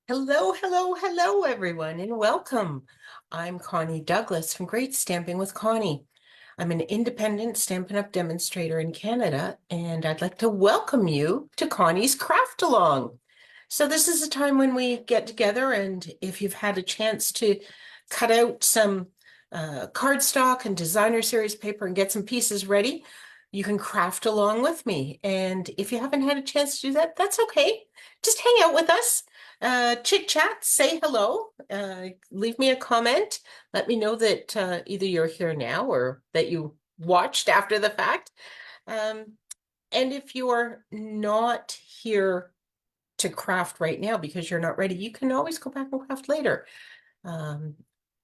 Hello, hello, hello, everyone, and welcome. I'm Connie Douglas from Great Stamping with Connie. I'm an independent Stampin' Up! Demonstrator in Canada, and I'd like to welcome you to Connie's Craft Along. So this is a time when we get together, and if you've had a chance to cut out some cardstock and designer series paper and get some pieces ready, you can craft along with me. And if you haven't had a chance to do that, that's okay. Just hang out with us, chit chat, say hello, leave me a comment. Let me know that either you're here now or that you watched after the fact. Um, and if you're not here to craft right now because you're not ready, you can always go back and craft later. Um,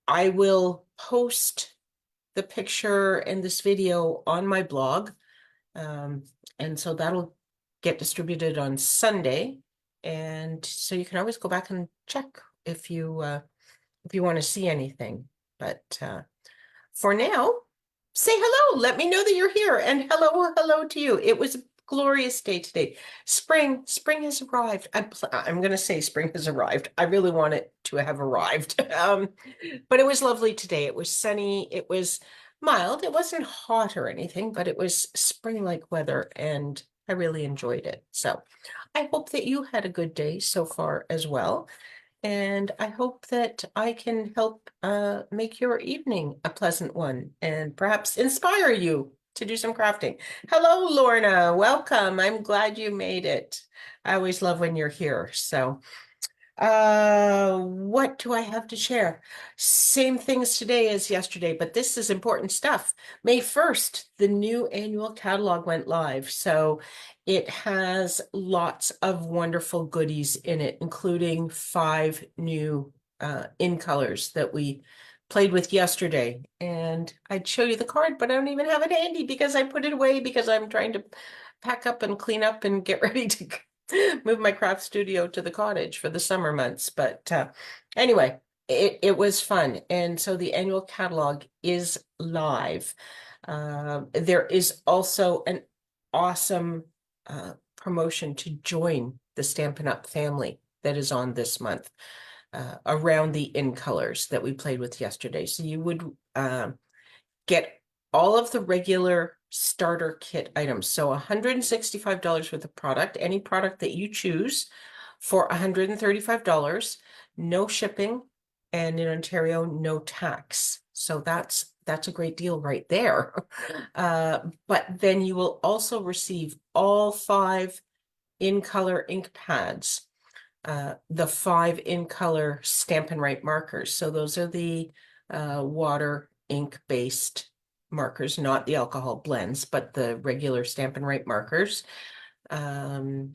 I will post the picture and this video on my blog. Um, and so that'll get distributed on Sunday. And so you can always go back and check if you want to see anything. But for now, say hello. Let me know that you're here. And hello to you. It was a glorious day today. Spring has arrived. I'm going to say spring has arrived. I really want it to have arrived. But it was lovely today. It was sunny. It was mild. It wasn't hot or anything, but it was spring-like weather, and I really enjoyed it. So I hope that you had a good day so far as well. And I hope that I can help make your evening a pleasant one and perhaps inspire you to do some crafting. Hello, Lorna. Welcome. I'm glad you made it. I always love when you're here. So what do I have to share? Same things today as yesterday, but this is important stuff. May 1st, the new annual catalog went live. So it has lots of wonderful goodies in it, including 5 new in colors that we played with yesterday. And I'd show you the card, but I don't even have it handy because I put it away because I'm trying to pack up and clean up and get ready to move my craft studio to the cottage for the summer months. But anyway, it was fun. And so the annual catalog is live. There is also an awesome promotion to join the Stampin' Up! Family that is on this month around the in colors that we played with yesterday. So you would get all of the regular starter kit items. So $165 worth of product, any product that you choose for $135, no shipping, and in Ontario, no tax. So that's a great deal right there. But then you will also receive all 5 in color ink pads, the 5 in color Stampin' Write markers. So those are the water ink based markers, not the alcohol blends, but the regular Stampin' Write markers. A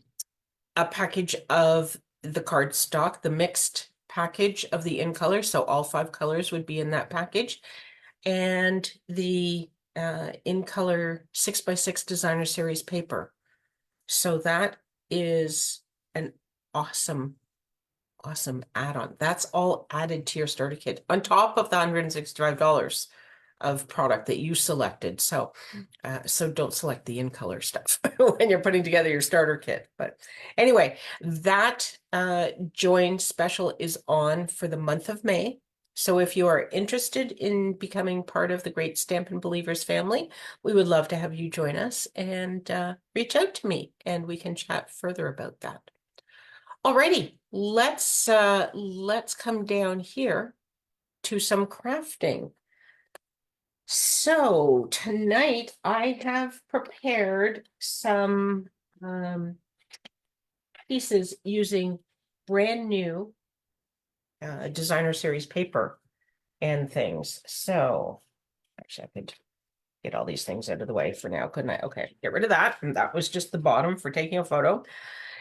package of the cardstock, the mixed package of the in color. So all 5 colors would be in that package. And the in color 6x6 designer series paper. So that is an awesome add-on. That's all added to your starter kit on top of the $165 of product that you selected. So don't select the in color stuff when you're putting together your starter kit. But anyway, that join special is on for the month of May. So if you are interested in becoming part of the Great Stampin' Believers family, we would love to have you join us and reach out to me and we can chat further about that. Alrighty, let's come down here to some crafting. So tonight I have prepared some pieces using brand new designer series paper and things. So actually I could get all these things out of the way for now, couldn't I? Okay, get rid of that. And that was just the bottom for taking a photo.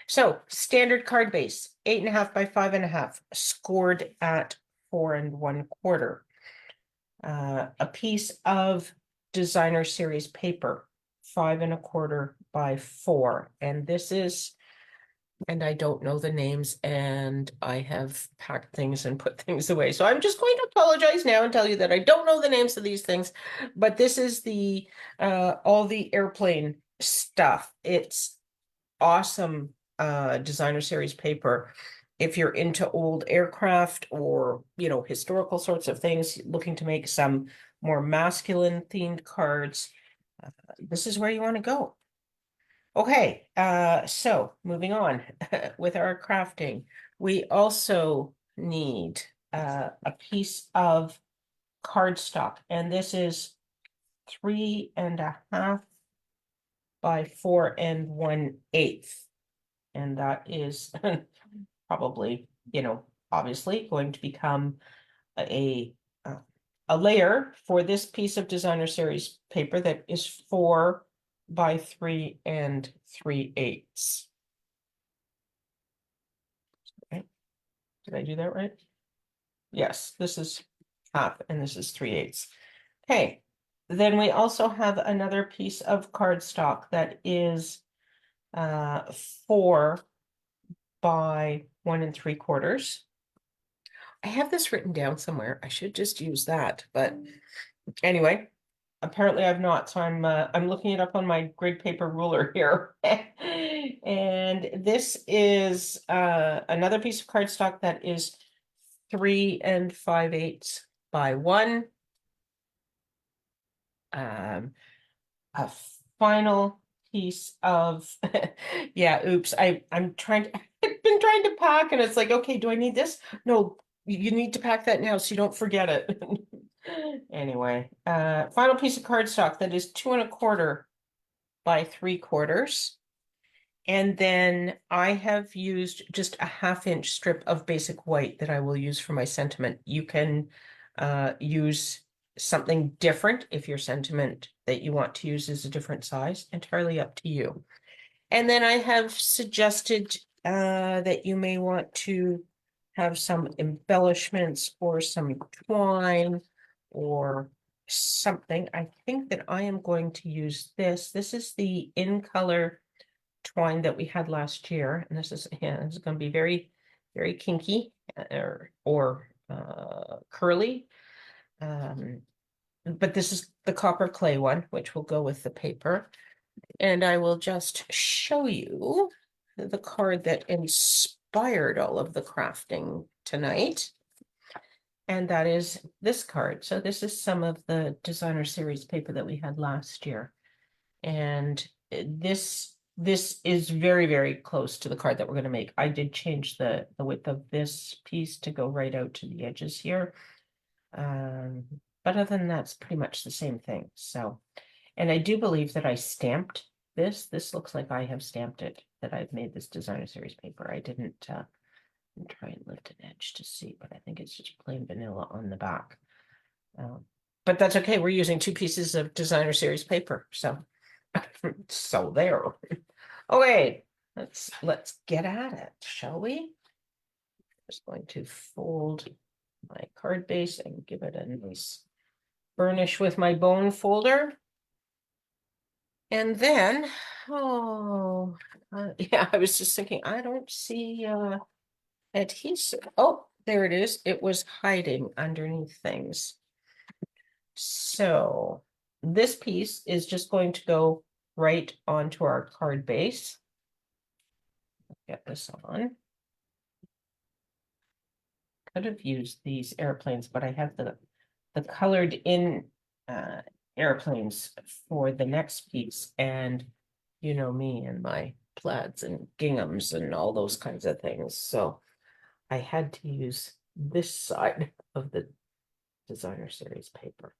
So standard card base, 8.5 by 5.5, scored at 4 1/4. A piece of designer series paper, 5 1/4 by 4. And this is, and I don't know the names, and I have packed things and put things away. So I'm just going to apologize now and tell you that I don't know the names of these things, but this is the all the airplane stuff. It's awesome designer series paper. if you're into old aircraft or, historical sorts of things, looking to make some more masculine themed cards, this is where you want to go. Okay, so moving on with our crafting, we also need a piece of cardstock, and this is 3.5 by 4 1/8. And that is probably, obviously going to become a uh, a layer for this piece of designer series paper that is 4 by 3 3/8. Okay. Did I do that right? Yes, this is half and this is 3/8. Okay. Then we also have another piece of cardstock that is 4 by 1 3/4. I have this written down somewhere. I should just use that, but anyway, apparently I've not. So I'm looking it up on my grid paper ruler here. And this is another piece of cardstock that is 3 5/8 by 1. A final piece of yeah, oops. I'm trying to I've been trying to pack and it's like, okay, do I need this? No, you need to pack that now so you don't forget it. Anyway, final piece of cardstock that is 2 1/4 by 3/4. And then I have used just a 1/2 inch strip of basic white that I will use for my sentiment. You can use something different if your sentiment that you want to use is a different size, entirely up to you. And then I have suggested that you may want to have some embellishments or some twine or something. I think that I am going to use this. This is the In Color twine that we had last year, and this is going to be very, very kinky or curly. But this is the copper clay one, which will go with the paper. And I will just show you the card that inspired all of the crafting tonight. And that is this card. So this is some of the designer series paper that we had last year. And this is very, very close to the card that we're going to make. I did change the width of this piece to go right out to the edges here. But other than that, it's pretty much the same thing. So, and I do believe that I stamped this. This looks like I have stamped it, that I've made this designer series paper. I didn't try and lift an edge to see, but I think it's just plain vanilla on the back. But that's okay. We're using 2 pieces of designer series paper. So, so there. Okay, let's get at it, shall we? Just going to fold my card base and give it a nice burnish with my bone folder. And then, yeah, I was just thinking, I don't see adhesive. Oh, there it is. It was hiding underneath things. So this piece is just going to go right onto our card base. Get this on. Could have used these airplanes, but I have the colored in airplanes for the next piece, and you know me and my plaids and ginghams and all those kinds of things. So I had to use this side of the designer series paper.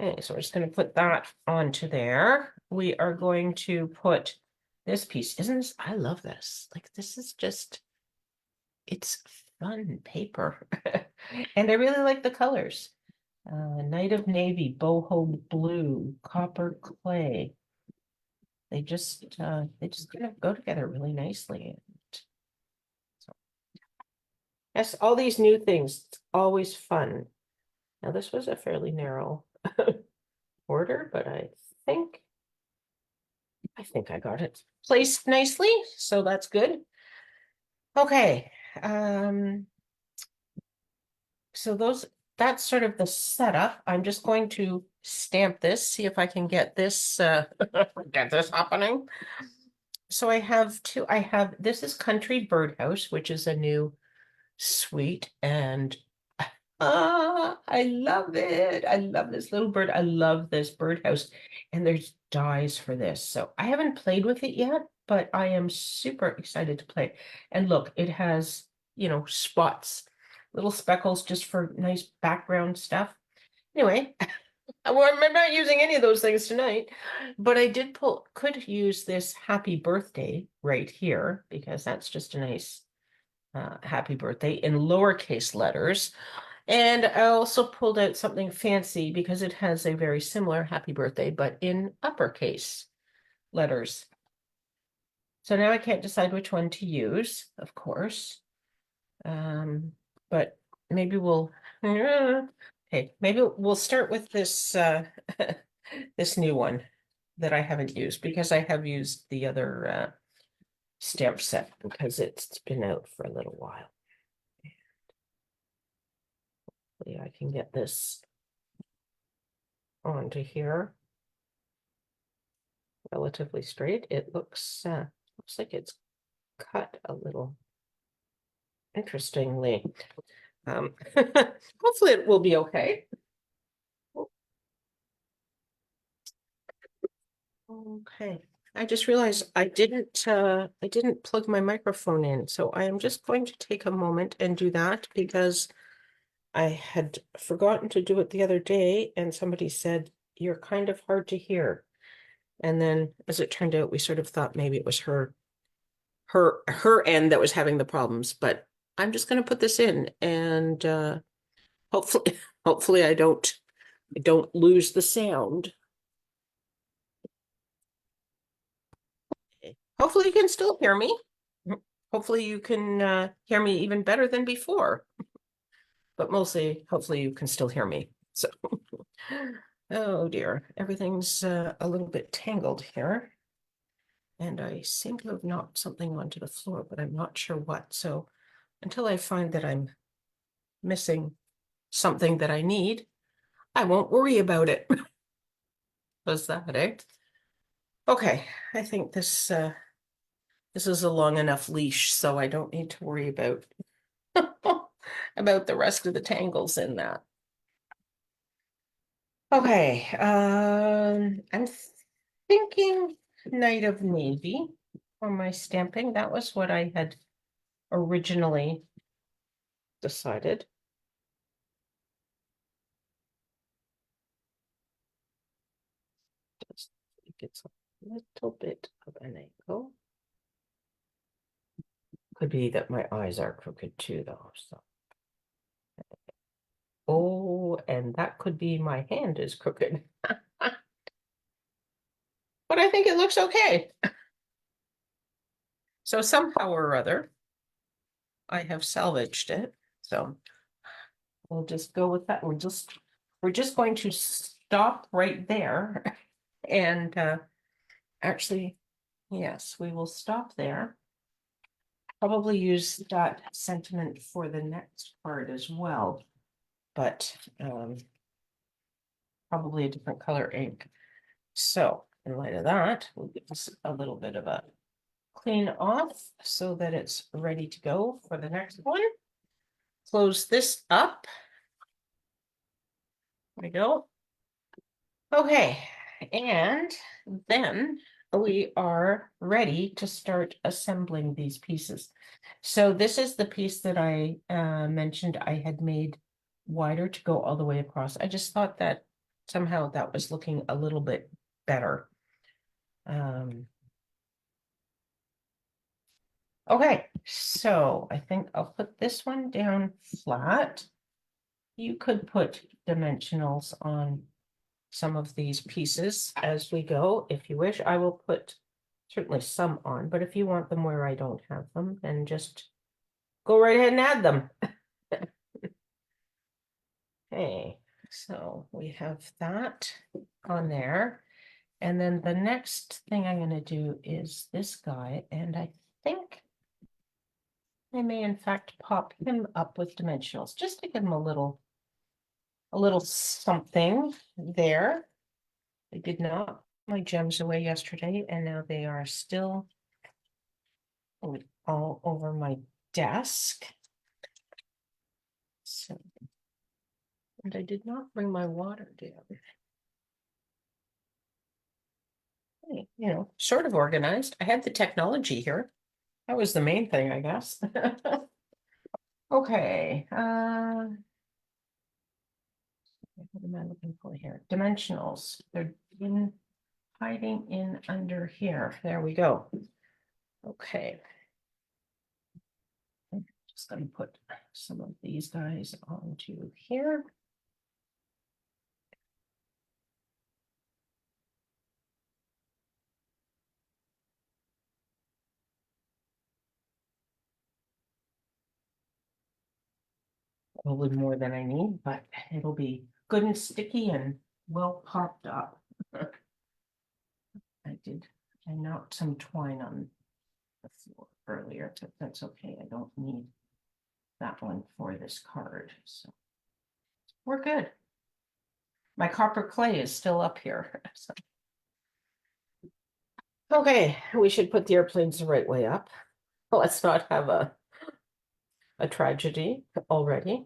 Okay, so we're just going to put that onto there. We are going to put this piece. Isn't this, I love this. Like, this is just, it's fun paper. And I really like the colors. Night of Navy, boho blue, copper clay. They just kind of go together really nicely. So, yes, all these new things, it's always fun. Now this was a fairly narrow order, but I think I got it placed nicely, so that's good. Okay, so that's sort of the setup. I'm just going to stamp this, see if I can get this get this happening. So I have two. This is Country Birdhouse, which is a new suite, and I love it. I love this little bird. I love this birdhouse, and there's dies for this. So I haven't played with it yet, but I am super excited to play. And look, it has, spots, little speckles just for nice background stuff. Anyway, I'm not using any of those things tonight, but I could use this happy birthday right here because that's just a nice happy birthday in lowercase letters. And I also pulled out something fancy because it has a very similar happy birthday, but in uppercase letters. So now I can't decide which one to use, of course. But maybe okay, maybe we'll start with this this new one that I haven't used because I have used the other stamp set because it's been out for a little while. Yeah, I can get this onto here relatively straight. It looks like it's cut a little interestingly. Hopefully it will be okay. Okay. I just realized I didn't plug my microphone in, so I am just going to take a moment and do that because I had forgotten to do it the other day and somebody said, "You're kind of hard to hear." And then as it turned out, we sort of thought maybe it was her end that was having the problems, but I'm just going to put this in and hopefully hopefully I don't lose the sound. Hopefully you can still hear me. Hopefully you can hear me even better than before. But mostly, hopefully you can still hear me. So, oh dear, everything's a little bit tangled here. And I seem to have knocked something onto the floor, but I'm not sure what. So until I find that I'm missing something that I need, I won't worry about it. Was that it? Okay, I think this is a long enough leash, so I don't need to worry about about the rest of the tangles in that. Okay, I'm thinking Knight of Navy for my stamping. That was what I had originally decided. Just think it's a little bit of an angle. Could be that my eyes are crooked too, though. So, oh, and that could be my hand is crooked. But I think it looks okay. So somehow or other, I have salvaged it. So we'll just go with that. We're just going to stop right there. And actually, yes, we will stop there. Probably use that sentiment for the next part as well, but probably a different color ink. So in light of that, we'll give this a little bit of a clean off so that it's ready to go for the next one. Close this up. There we go. Okay, and then we are ready to start assembling these pieces. So this is the piece that I mentioned I had made wider to go all the way across. I just thought that somehow that was looking a little bit better. Okay, so I think I'll put this one down flat. You could put dimensionals on some of these pieces as we go, if you wish. I will put certainly some on, but if you want them where I don't have them, then just go right ahead and add them. Okay, so we have that on there. And then the next thing I'm going to do is this guy, and I think I may in fact pop him up with dimensionals just to give him a little something there. I did not put my gems away yesterday, and now they are still all over my desk. So, and I did not bring my water down. Hey, you know, sort of organized. I had the technology here. That was the main thing, I guess. Okay, what am I looking for here? Dimensionals. They're in hiding in under here. There we go. Okay. I'm just going to put some of these guys onto here. Probably more than I need, but it'll be good and sticky and well popped up. I knocked some twine on the floor earlier, but that's okay. I don't need that one for this card, so we're good. My copper clay is still up here. So. Okay, we should put the airplanes the right way up. Let's not have a tragedy already.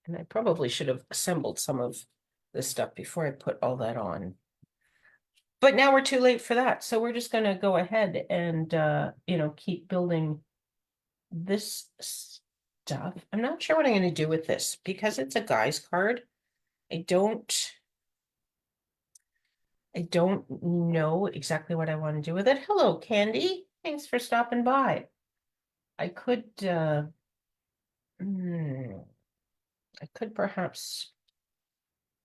And I probably should have assembled some of this stuff before I put all that on. But now we're too late for that. So we're just gonna go ahead and you know, keep building this stuff. I'm not sure what I'm gonna do with this because it's a guy's card. I don't know exactly what I want to do with it. Hello, Candy. Thanks for stopping by. I could I could perhaps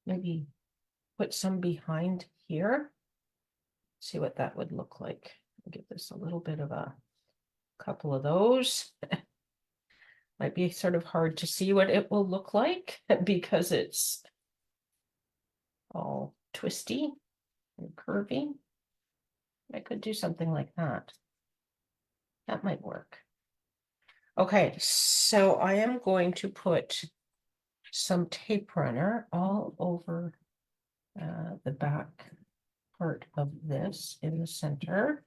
maybe put some behind here. See what that would look like. Give this a little bit of a couple of those. Might be sort of hard to see what it will look like because it's all twisty and curvy. I could do something like that. That might work. Okay, so I am going to put some tape runner all over the back part of this in the center.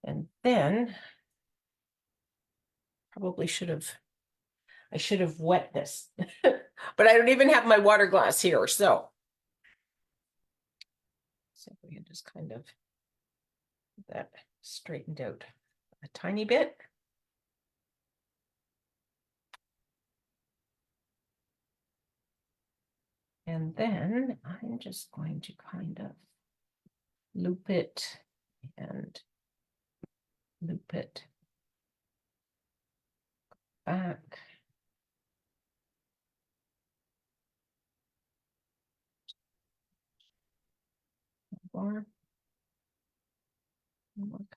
And then probably I should have wet this, but I don't even have my water glass here. So if we can just kind of get that straightened out a tiny bit. And then I'm just going to kind of loop it and loop it back. More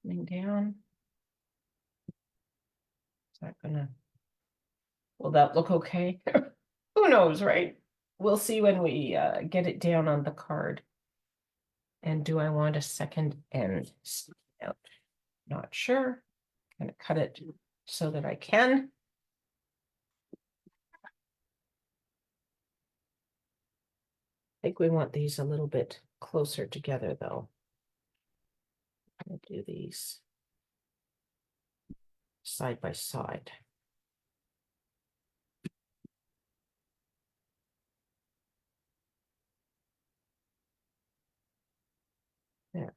coming down. Is that gonna, will that look okay? Who knows, right? We'll see when we get it down on the card. And do I want a second end? Not sure. I'm gonna cut it so that I can. I think we want these a little bit closer together though. I'll do these side by side. There.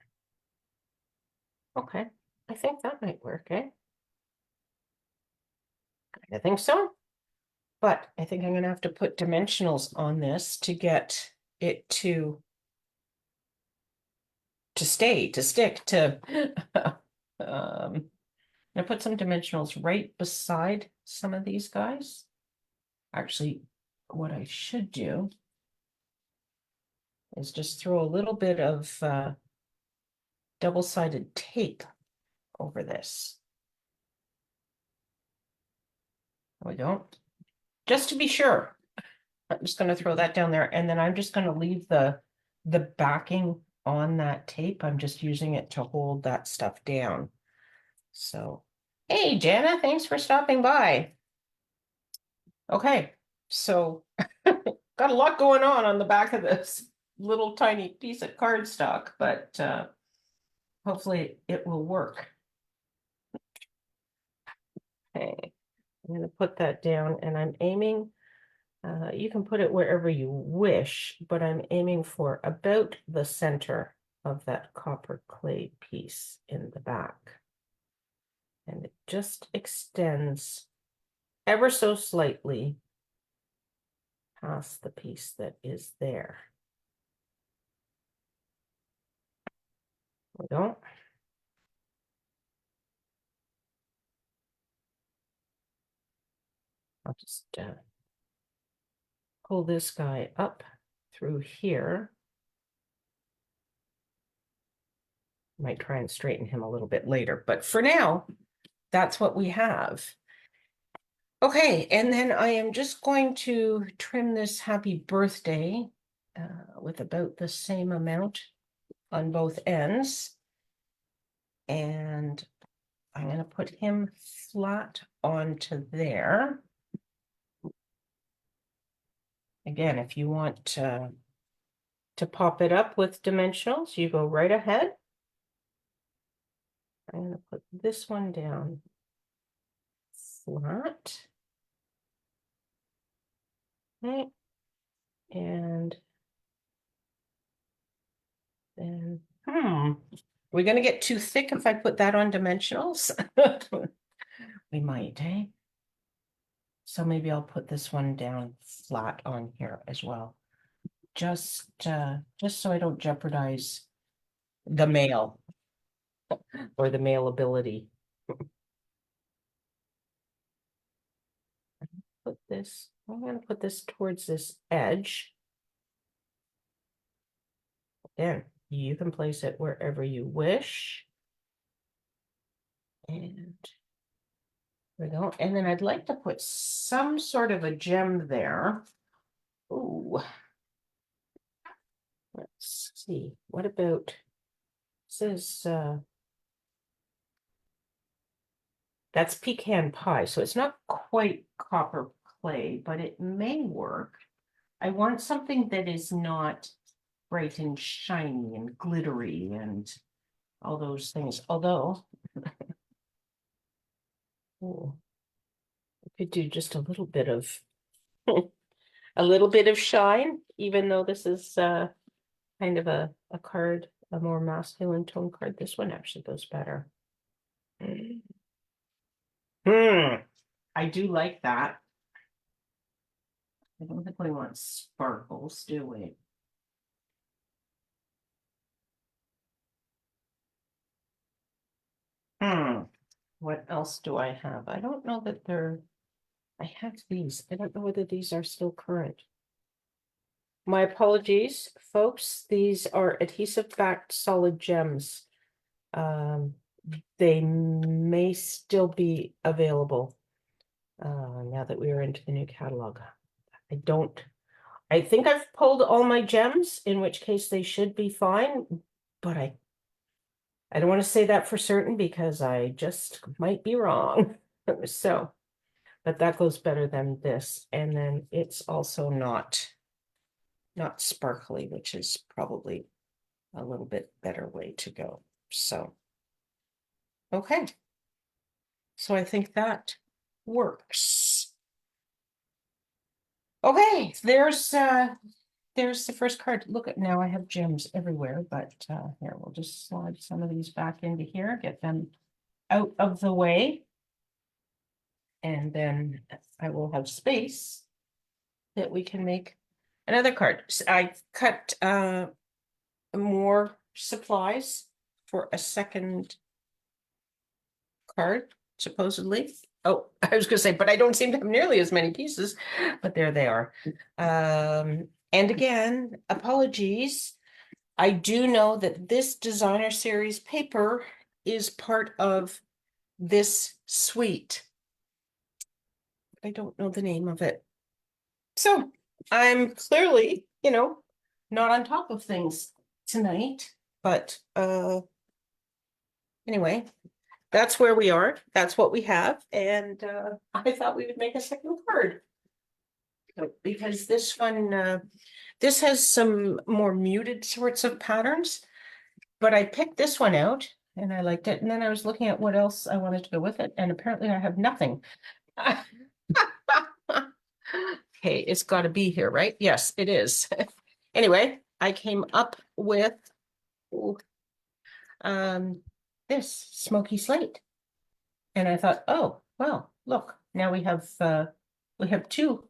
Okay, I think that might work, eh? I think so. But I think I'm gonna have to put dimensionals on this to get it to stick to I put some dimensionals right beside some of these guys. Actually, what I should do is just throw a little bit of double-sided tape over this. No, we don't. Just to be sure, I'm just going to throw that down there, and then I'm just going to leave the backing on that tape. I'm just using it to hold that stuff down. So, hey, Jana, thanks for stopping by. Okay, so got a lot going on the back of this little tiny piece of cardstock, but hopefully it will work. Okay, I'm gonna put that down and I'm aiming, you can put it wherever you wish, but I'm aiming for about the center of that copper clay piece in the back. And it just extends ever so slightly past the piece that is there. We go. I'll just pull this guy up through here. Might try and straighten him a little bit later, but for now, that's what we have. Okay, and then I am just going to trim this happy birthday with about the same amount on both ends. And I'm going to put him flat onto there. Again, if you want to pop it up with dimensionals, you go right ahead. I'm going to put this one down flat. Okay. And then, we're going to get too thick if I put that on dimensionals. We might, eh? So maybe I'll put this one down flat on here as well. Just so I don't jeopardize the mail or the mail ability. I'm going to put this towards this edge. Again, you can place it wherever you wish. And there we go. And then I'd like to put some sort of a gem there. Ooh. Let's see. What about, this is that's pecan pie, so it's not quite copper clay, but it may work. I want something that is not bright and shiny and glittery and all those things, although I could do just a little bit of shine, even though this is kind of a card, a more masculine tone card. This one actually goes better. I do like that. I don't think we want sparkles, do we? What else do I have? I don't know that I have these. I don't know whether these are still current. My apologies, folks. These are adhesive-backed solid gems. They may still be available now that we are into the new catalog. I think I've pulled all my gems, in which case they should be fine, but I don't want to say that for certain because I just might be wrong. So, but that goes better than this. And then it's also not sparkly, which is probably a little bit better way to go. So, okay. So I think that works. Okay, there's the first card. Look at, now I have gems everywhere, but here, we'll just slide some of these back into here, get them out of the way. And then I will have space that we can make another card. I cut more supplies for a second card, supposedly. Oh, I was gonna say, but I don't seem to have nearly as many pieces, but there they are. And again, apologies. I do know that this designer series paper is part of this suite. I don't know the name of it. So I'm clearly, not on top of things tonight, but anyway, that's where we are. That's what we have. And I thought we would make a second card. Because this one, this has some more muted sorts of patterns, but I picked this one out and I liked it. And then I was looking at what else I wanted to go with it, and apparently I have nothing. Okay, it's got to be here, right? Yes, it is. Anyway, I came up with ooh, um, this smoky slate. And I thought, oh, well, look, now we have two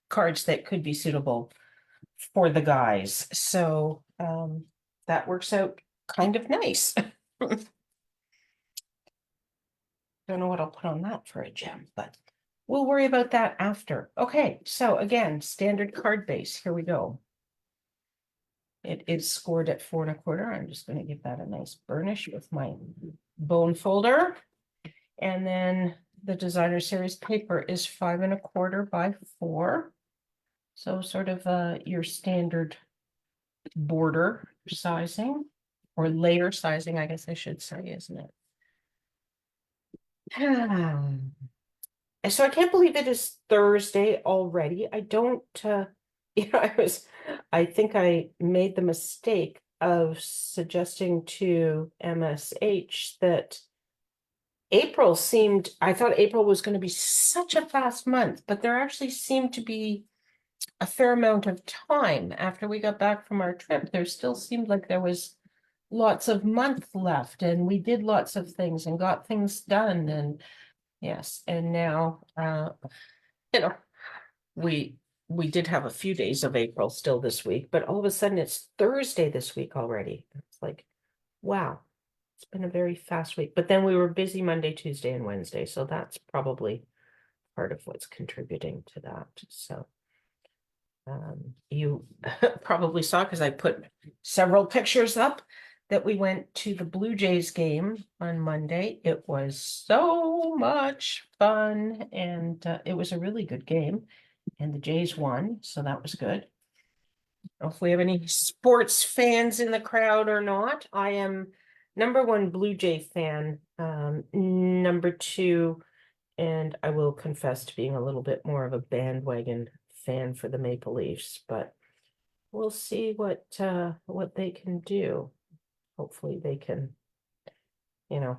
cards that could be suitable for the guys. So that works out kind of nice. Don't know what I'll put on that for a gem, but we'll worry about that after. Okay, so again, standard card base. Here we go. It is scored at 4.25. I'm just going to give that a nice burnish with my bone folder. And then the designer series paper is 5.25 by 4. So sort of your standard border sizing or layer sizing, I guess I should say, isn't it? So I can't believe it is Thursday already. I don't, I think I made the mistake of suggesting to MSH that I thought April was going to be such a fast month, but there actually seemed to be a fair amount of time after we got back from our trip. There still seemed like there was lots of month left, and we did lots of things and got things done. And yes, and now, you know, we we did have a few days of April still this week, but all of a sudden it's Thursday this week already. It's like, wow, it's been a very fast week. But then we were busy Monday, Tuesday, and Wednesday, so that's probably part of what's contributing to that. So you probably saw because I put several pictures up that we went to the Blue Jays game on Monday. It was so much fun, and it was a really good game, and the Jays won, so that was good. I don't know if we have any sports fans in the crowd or not. I am number one Blue Jay fan, number two, and I will confess to being a little bit more of a bandwagon fan for the Maple Leafs, but we'll see what they can do. Hopefully they can, you know,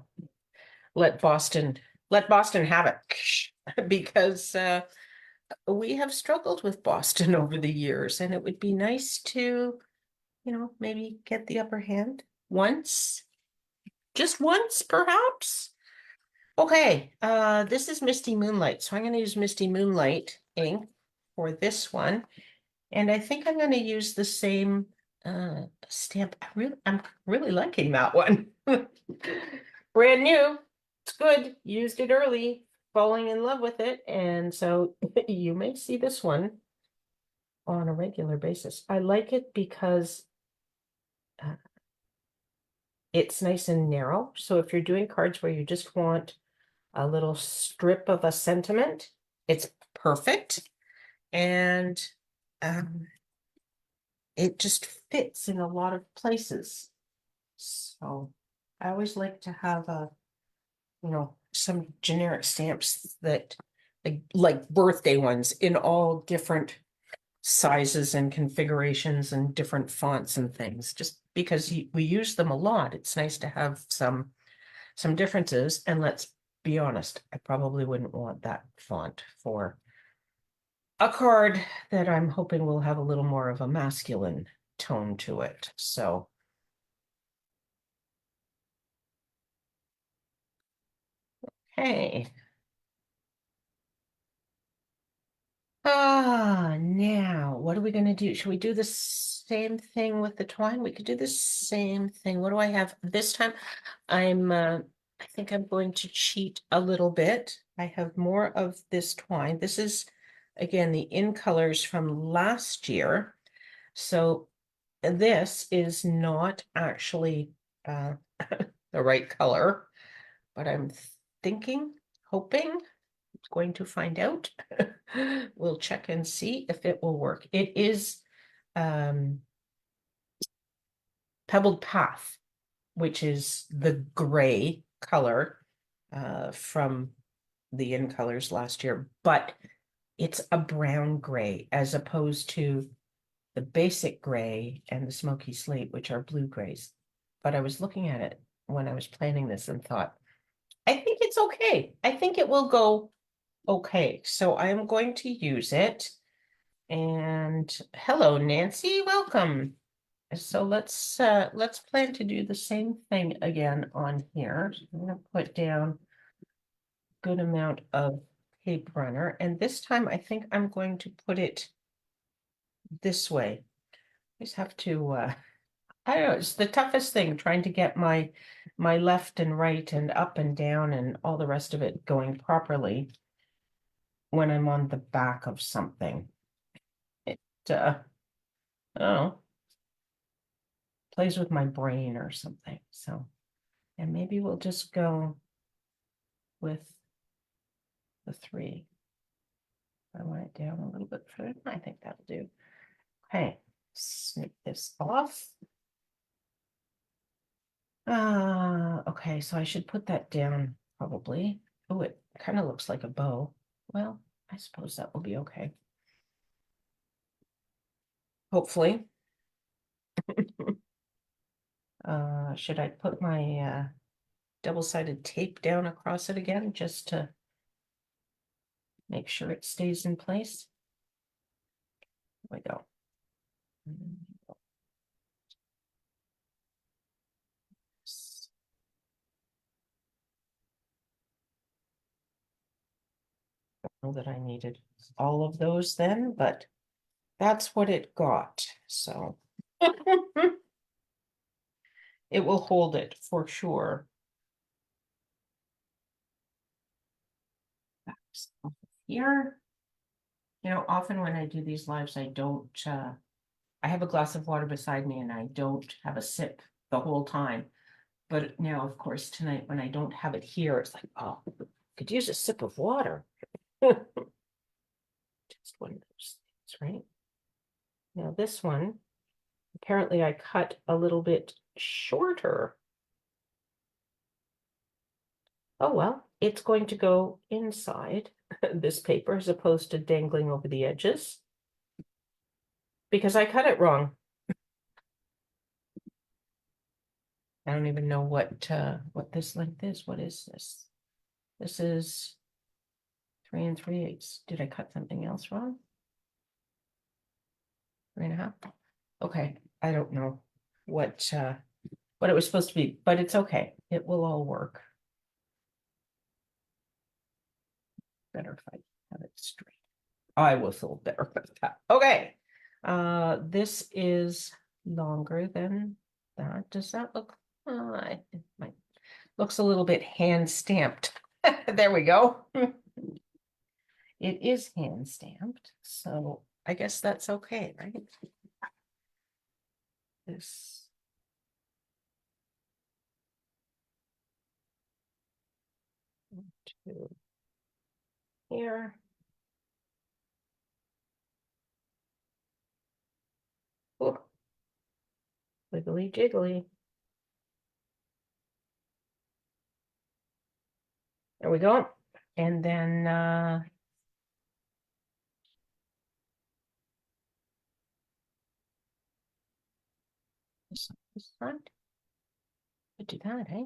let Boston have it because we have struggled with Boston over the years, and it would be nice to, maybe get the upper hand once, just once, perhaps. Okay, this is Misty Moonlight, so I'm going to use Misty Moonlight ink for this one, and I think I'm going to use the same stamp. I'm really liking that one. Brand new, it's good. Used it early, falling in love with it, and so you may see this one on a regular basis. I like it because it's nice and narrow. So if you're doing cards where you just want a little strip of a sentiment, it's perfect. And it just fits in a lot of places. So I always like to have some generic stamps that like birthday ones in all different sizes and configurations and different fonts and things, just because we use them a lot. It's nice to have some differences. And let's be honest, I probably wouldn't want that font for a card that I'm hoping will have a little more of a masculine tone to it. So hey. Now what are we going to do? Should we do the same thing with the twine? We could do the same thing. What do I have this time? I think I'm going to cheat a little bit. I have more of this twine. This is, again, the in colors from last year. So this is not actually the right color, but I'm hoping, going to find out. We'll check and see if it will work. It is Pebbled Path, which is the gray color from the in colors last year, but it's a brown gray as opposed to the basic gray and the smoky slate, which are blue grays. But I was looking at it when I was planning this and thought, I think it's okay. I think it will go okay. So I am going to use it. And hello, Nancy, welcome. So let's plan to do the same thing again on here. So I'm gonna put down a good amount of tape runner, and this time I think I'm going to put it this way. I just have to I don't know, it's the toughest thing trying to get my left and right and up and down and all the rest of it going properly when I'm on the back of something. It I don't know, plays with my brain or something. So, and maybe we'll just go with the 3. I want it down a little bit further. I think that'll do. Okay, snip this off. Okay, so I should put that down probably. Oh, it kind of looks like a bow. Well, I suppose that will be okay. Hopefully. Should I put my double-sided tape down across it again just to make sure it stays in place? There we go. Know that I needed all of those then, but that's what it got, so. It will hold it for sure. Here, you know, often when I do these lives, I don't, I have a glass of water beside me and I don't have a sip the whole time. But now, of course, tonight when I don't have it here, it's like, oh, could use a sip of water. Just one of those things, right? Now this one, apparently I cut a little bit shorter. Oh, well, it's going to go inside this paper as opposed to dangling over the edges because I cut it wrong. I don't even know what this length is. What is this? This is 3 3/8. Did I cut something else wrong? 3.5. Okay, I don't know what it was supposed to be, but it's okay. It will all work. Better if I have it straight. I will feel better with that. Okay. This is longer than that. Does that look it might looks a little bit hand stamped. There we go. It is hand stamped, so I guess that's okay, right? This to here. Ooh. Wiggly jiggly. There we go. And then this front. Could do that, eh?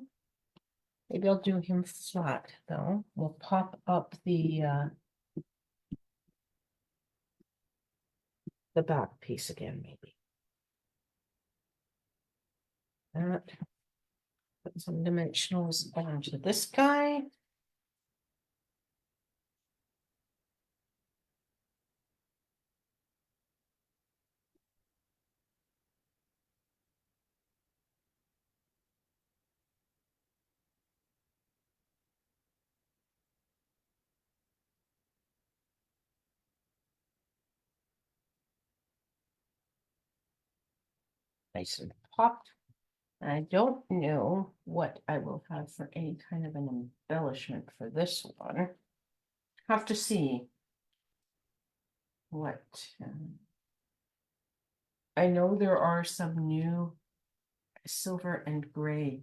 Maybe I'll do him flat though. We'll pop up the back piece again, maybe. That. Put some dimensionals onto this guy. Nice and popped. I don't know what I will have for any kind of an embellishment for this one. Have to see what. I know there are some new silver and gray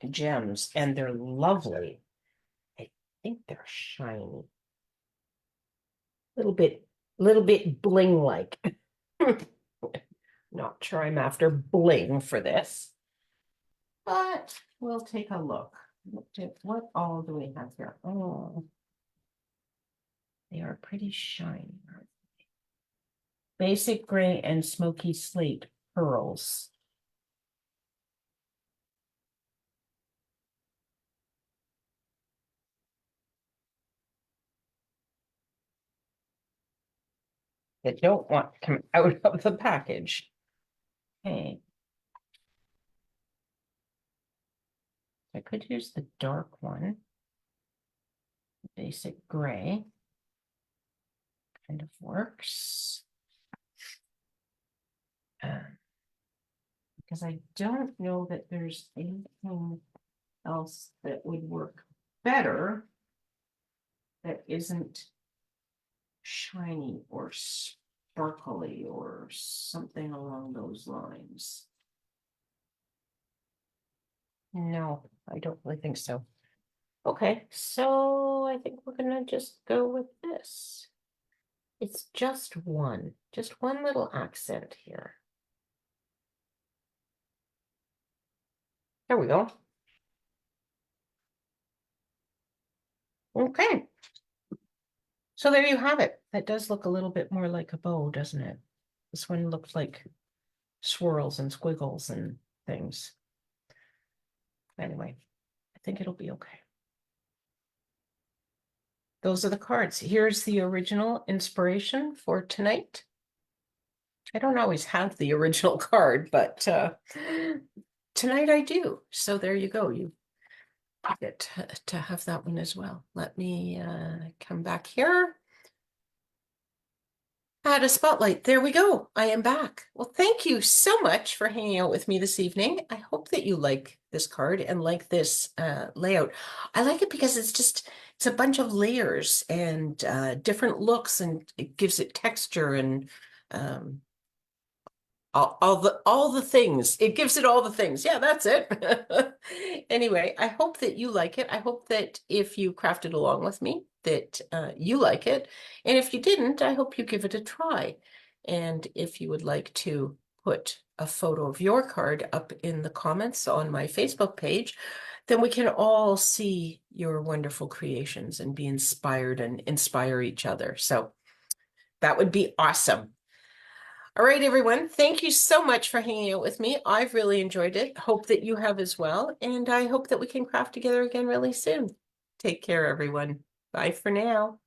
gems, and they're lovely. I think they're shiny. Little bit bling-like. Not sure I'm after bling for this. but we'll take a look. What all do we have here? Oh, they are pretty shiny. Basic gray and smoky slate pearls. That don't want to come out of the package. Okay. I could use the dark one. Basic gray. Kind of works. Because I don't know that there's anything else that would work better that isn't shiny or sparkly or something along those lines. No, I don't really think so. Okay, so I think we're gonna just go with this. It's just one little accent here. There we go. Okay. So there you have it. That does look a little bit more like a bow, doesn't it? This one looked like swirls and squiggles and things. Anyway, I think it'll be okay. Those are the cards. Here's the original inspiration for tonight. I don't always have the original card, but tonight I do. So there you go. You get to have that one as well. Let me come back here. Add a spotlight. There we go. I am back. Well, thank you so much for hanging out with me this evening. I hope that you like this card and like this layout. I like it because it's a bunch of layers and different looks, and it gives it texture and um, all the things. It gives it all the things. Yeah, that's it. Anyway, I hope that you like it. I hope that if you crafted along with me, that you like it. And if you didn't, I hope you give it a try. And if you would like to put a photo of your card up in the comments on my Facebook page, then we can all see your wonderful creations and be inspired and inspire each other. So that would be awesome. All right, everyone. Thank you so much for hanging out with me. I've really enjoyed it. Hope that you have as well. And I hope that we can craft together again really soon. Take care, everyone. Bye for now.